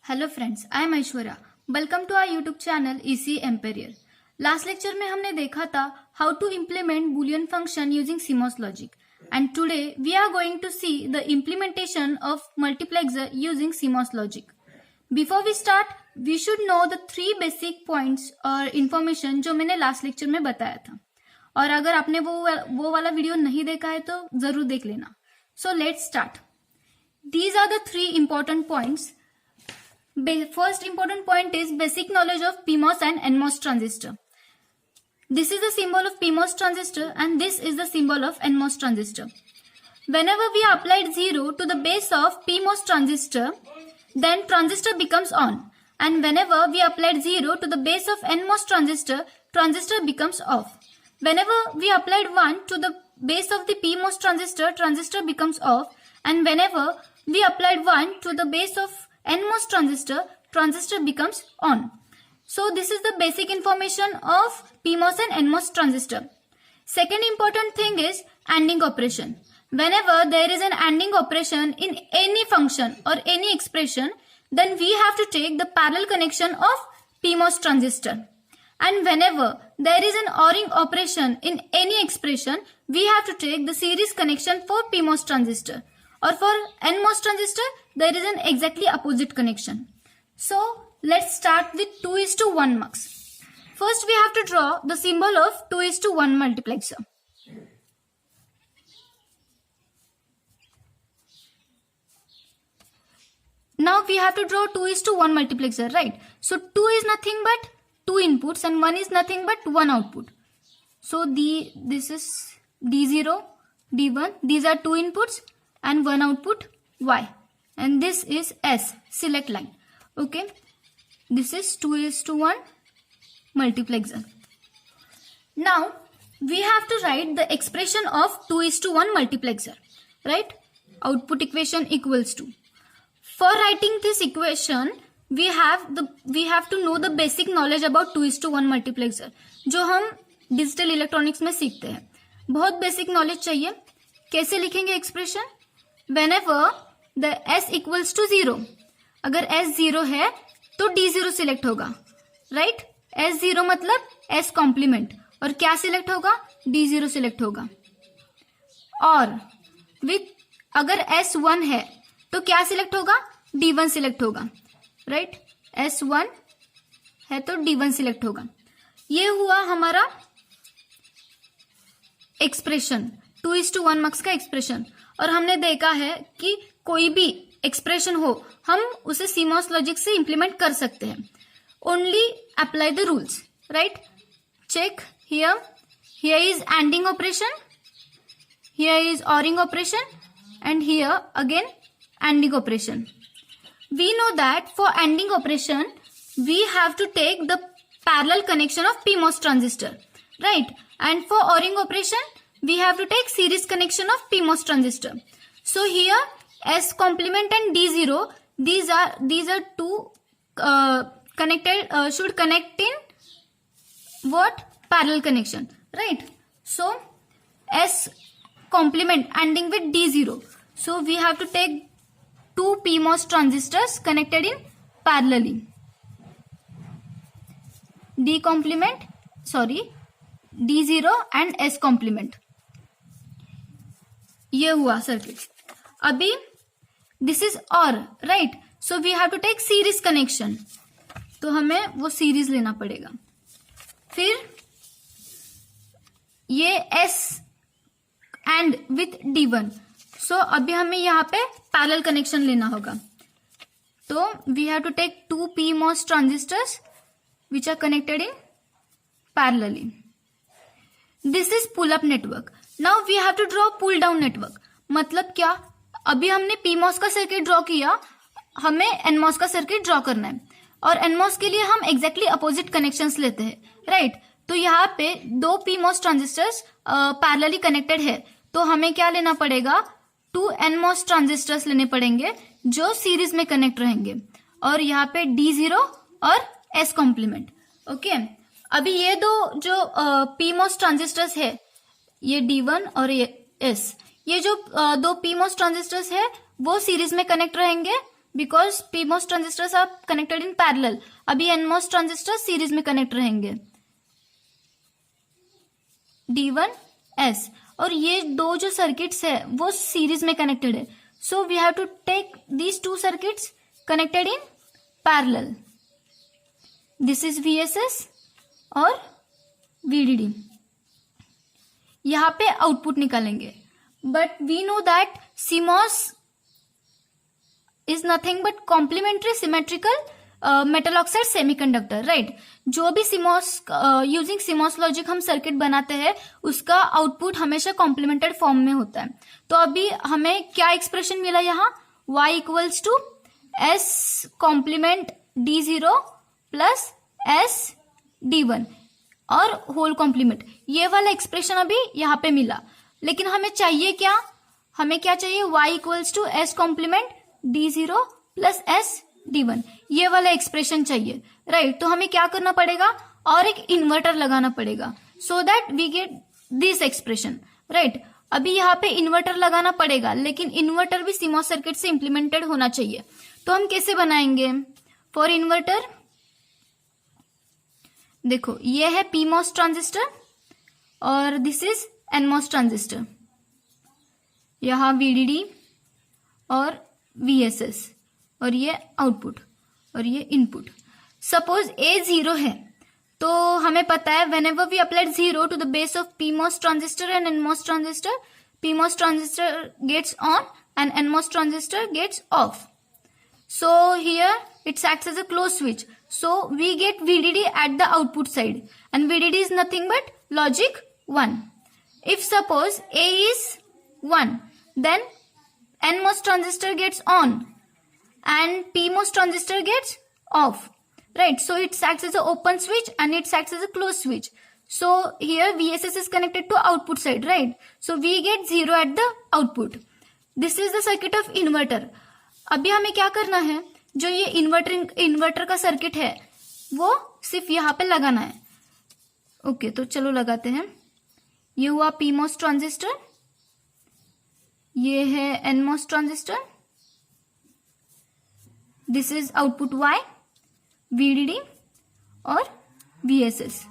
Hello friends, I am Aishwarya. Welcome to our YouTube channel EC Emperor. Last lecture में हमने देखा था how to implement Boolean function using CMOS logic and today we are going to see the implementation of multiplexer using CMOS logic. Before we start we should know the 3 basic points और information जो मैंने last lecture में बताया था, और अगर आपने वो वाला वीडियो नहीं देखा है तो जरूर देख लेना। So let's start. These are the 3 important points. First important point is basic knowledge of PMOS and NMOS transistor. This is the symbol of PMOS transistor and this is the symbol of NMOS transistor. Whenever we applied 0 to the base of PMOS transistor, then transistor becomes on. And whenever we applied 0 to the base of NMOS transistor, transistor becomes off. Whenever we applied 1 to the base of the PMOS transistor, transistor becomes off. And whenever we applied 1 to the base of NMOS transistor, transistor becomes on. So this is the basic information of PMOS and NMOS transistor. Second important thing is ANDing operation. Whenever there is an ANDing operation in any function or any expression, then we have to take the parallel connection of PMOS transistor. And whenever there is an ORing operation in any expression, we have to take the series connection for PMOS transistor. Or for NMOS transistor, there is an exactly opposite connection. So let's start with 2:1 mux. First we have to draw the symbol of 2:1 multiplexer. Now we have to draw 2:1 multiplexer, right? So 2 is nothing but 2 inputs and 1 is nothing but 1 output. So this is D0, D1. These are 2 inputs and 1 output Y, and this is S, select line. Okay, this is 2:1 multiplexer. Now we have to write the expression of 2:1 multiplexer, right? Output equation equals to. For writing this equation we have to know the basic knowledge about 2:1 multiplexer, जो हम digital electronics में सीखते हैं। बहुत basic knowledge चाहिए। कैसे लिखेंगे expression? Whenever the S equals to 0, अगर S 0 है तो D0 सिलेक्ट होगा, राइट? S 0 मतलब S कॉम्प्लीमेंट, और क्या सिलेक्ट होगा? D0 सिलेक्ट होगा। और अगर S 1 है तो क्या सिलेक्ट होगा? D1 सिलेक्ट होगा, राइट? S 1 है तो D1 सिलेक्ट होगा। ये हुआ हमारा एक्सप्रेशन, 2:1 मक्स का एक्सप्रेशन। और हमने देखा है कि कोई भी एक्सप्रेशन हो हम उसे सीमॉस लॉजिक से इंप्लीमेंट कर सकते हैं। Only apply the rules, right? Check here is ANDing operation, here is ORing operation, and here again ANDing operation. We know that for ANDing operation, we have to take the parallel connection of PMOS transistor, right? And for ORing operation, we have to take series connection of PMOS transistor. So here S complement and D0, these are two connected, should connect in what? Parallel connection, right? So S complement ending with D0. So we have to take 2 PMOS transistors connected in parallelly. D0 and S complement. ये हुआ circuit. अभी this is OR, right? So we have to take series connection, तो हमें वो series लेना पड़ेगा। फिर ये S एंड विथ D1, सो अभी हमें यहाँ पे पैरेलल कनेक्शन लेना होगा। तो we have to take 2 PMOS transistors which are connected in parallelly. This is pull up network. Now we have to draw pull down network. मतलब क्या? अभी हमने PMOS का सर्किट ड्रॉ किया, हमें NMOS का सर्किट ड्रॉ करना है, और NMOS के लिए हम एग्जैक्टली अपोजिट कनेक्शंस लेते हैं, राइट? तो यहाँ पे 2 PMOS ट्रांजिस्टर्स पैरेलली कनेक्टेड है, तो हमें क्या लेना पड़ेगा? 2 NMOS ट्रांजिस्टर्स लेने पड़ेंगे जो सीरीज में कनेक्ट रहेंगे, और यहाँ पे D0 और S कॉम्प्लीमेंट। ओके, अभी ये दो जो PMOS ट्रांजिस्टर्स है, ये D1 और ये S, ये जो 2 PMOS ट्रांजिस्टर्स है वो सीरीज में कनेक्ट रहेंगे because PMOS transistors are connected in parallel. अभी एनमोस ट्रांजिस्टर सीरीज में कनेक्ट रहेंगे. D1S. और ये दो जो सर्किट्स है वो सीरीज में कनेक्टेड है. So we have to take these two circuits connected in parallel. This is VSS और VDD. यहां पे आउटपुट निकालेंगे. But we know that CMOS is nothing but complementary symmetrical metal oxide semiconductor, right. जो भी using CMOS logic हम circuit बनाते हैं उसका आउटपुट हमेशा कॉम्प्लीमेंटेड फॉर्म में होता है. तो अभी हमें क्या एक्सप्रेशन मिला यहाँ, y equals to S complement D0 plus S D1 और होल कॉम्प्लीमेंट. ये वाला एक्सप्रेशन अभी यहाँ पे मिला. लेकिन हमें चाहिए क्या, हमें क्या चाहिए, y equals to S complement D0 plus S D1. ये वाला एक्सप्रेशन चाहिए, राइट. तो हमें क्या करना पड़ेगा, और एक इन्वर्टर लगाना पड़ेगा so that we get this expression, right. अभी यहाँ पे इन्वर्टर लगाना पड़ेगा, लेकिन इन्वर्टर भी CMOS सर्किट से इंप्लीमेंटेड होना चाहिए. तो हम कैसे बनाएंगे फॉर इन्वर्टर. देखो ये है PMOS ट्रांजिस्टर और दिस इज NMOS ट्रांजिस्टर. यहाँ VDD और VSS और ये आउटपुट और ये इनपुट. सपोज A 0 है तो हमें पता है whenever we apply 0 to the base of PMOS transistor and NMOS transistor, PMOS transistor gets on and NMOS transistor gets off. So here it acts as a closed switch. So we get VDD at the output side and VDD is nothing but logic 1. If suppose A is 1, then NMOS transistor gets on and PMOS transistor gets off, right. So it acts as an open switch and it acts as a closed switch. So here VSS is connected to output side, right. So we get 0 at the output. This is the circuit of inverter. अभी हमें क्या करना है, जो ये inverter का circuit है वो सिर्फ यहाँ पे लगाना है. ओके तो चलो लगाते हैं. ये हुआ PMOS ट्रांजिस्टर, ये है NMOS transistor, this is output Y, VDD और VSS.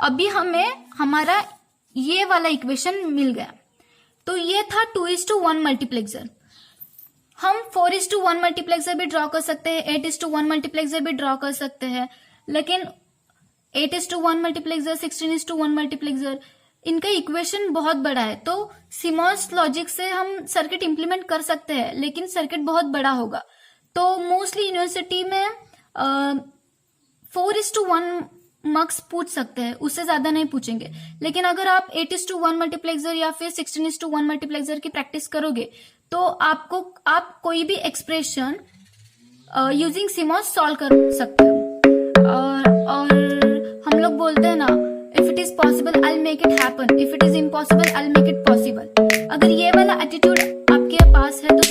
अभी हमें हमारा ये वाला इक्वेशन मिल गया. तो ये था 2:1 मल्टीप्लेक्सर. हम 4:1 मल्टीप्लेक्सर भी ड्रॉ कर सकते हैं, 8:1 मल्टीप्लेक्सर भी ड्रॉ कर सकते हैं. लेकिन 8:1 मल्टीप्लेक्सर, 16:1 मल्टीप्लेक्सर, इनका इक्वेशन बहुत बड़ा है. तो CMOS लॉजिक से हम सर्किट इंप्लीमेंट कर सकते हैं लेकिन सर्किट बहुत बड़ा होगा. तो मोस्टली यूनिवर्सिटी में 4:1 मार्क्स पूछ सकते हैं, उससे ज्यादा नहीं पूछेंगे. लेकिन अगर आप 8:1 मल्टीप्लेक्सर या फिर 16:1 मल्टीप्लेक्सर की प्रैक्टिस करोगे तो आप कोई भी एक्सप्रेशन यूजिंग CMOS सॉल्व कर सकते हो. और हम लोग बोलते हैं ना, if it is possible I make it happen, if it is impossible I make it possible. अगर ये वाला एटीट्यूड आपके पास है तो